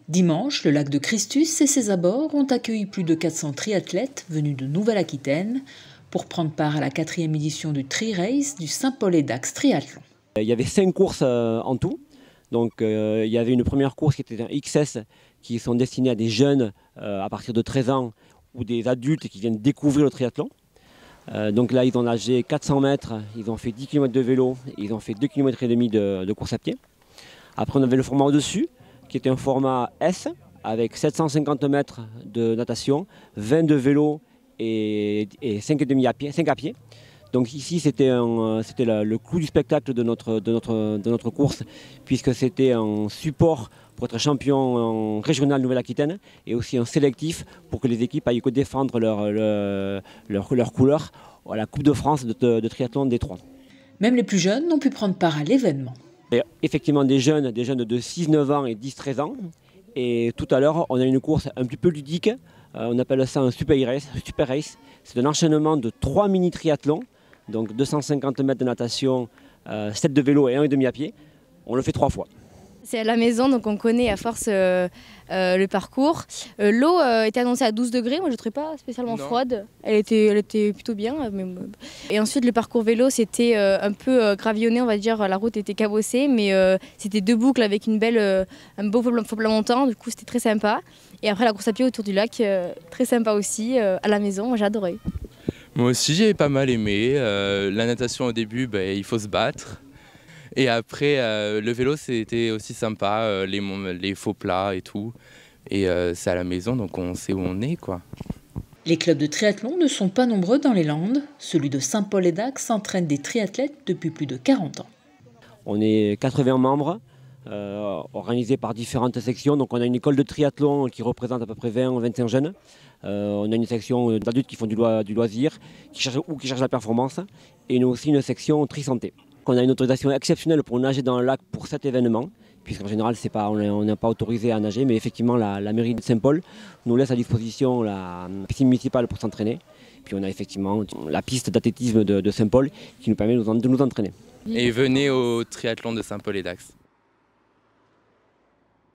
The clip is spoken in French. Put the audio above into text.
Dimanche, le lac de Christus et ses abords ont accueilli plus de 400 triathlètes venus de Nouvelle-Aquitaine pour prendre part à la 4e édition du Tri-Race du Saint-Paul-et-Dax Triathlon. Il y avait 5 courses en tout. Donc il y avait une première course qui était un XS qui sont destinés à des jeunes à partir de 13 ans ou des adultes qui viennent découvrir le triathlon. Donc là ils ont nagé 400 mètres, ils ont fait 10 km de vélo, ils ont fait 2,5 km de course à pied. Après on avait le format au-dessus qui était un format S avec 750 mètres de natation, 20 de vélo et 5,5 à pied. Donc ici c'était le clou du spectacle de notre course, puisque c'était un support pour être champion régional Nouvelle-Aquitaine et aussi un sélectif pour que les équipes aillent défendre leur couleur à la Coupe de France de triathlon Détroit. Même les plus jeunes ont pu prendre part à l'événement. Effectivement des jeunes de 6-9 ans et 10-13 ans. Et tout à l'heure, on a une course un petit peu ludique, on appelle ça un super race. C'est un enchaînement de 3 mini-triathlons, donc 250 mètres de natation, 7 de vélo et 1,5 à pied. On le fait 3 fois. C'est à la maison, donc on connaît à force le parcours. L'eau était annoncée à 12 degrés, moi je ne trouvais pas spécialement froide. Elle était plutôt bien. Et ensuite le parcours vélo, c'était un peu gravillonné, on va dire. La route était cabossée, mais c'était 2 boucles avec un beau faux plat montant, du coup c'était très sympa. Et après la course à pied autour du lac, très sympa aussi, à la maison, moi j'ai adoré. Moi aussi j'ai pas mal aimé. La natation au début, il faut se battre. Et après, le vélo, c'était aussi sympa, les faux plats et tout. Et c'est à la maison, donc on sait où on est, quoi. Les clubs de triathlon ne sont pas nombreux dans les Landes. Celui de Saint-Paul-et-Dax entraîne des triathlètes depuis plus de 40 ans. On est 80 membres, organisés par différentes sections. Donc on a une école de triathlon qui représente à peu près 20 ou 25 jeunes. On a une section d'adultes qui font du loisir, qui cherchent la performance. Et aussi une section tri-santé. On a une autorisation exceptionnelle pour nager dans le lac pour cet événement, puisqu'en général on n'est pas autorisé à nager, mais effectivement la mairie de Saint-Paul nous laisse à disposition la piscine municipale pour s'entraîner. Puis on a effectivement la piste d'athlétisme de Saint-Paul qui nous permet de nous entraîner. Et venez au triathlon de Saint-Paul-et-Dax.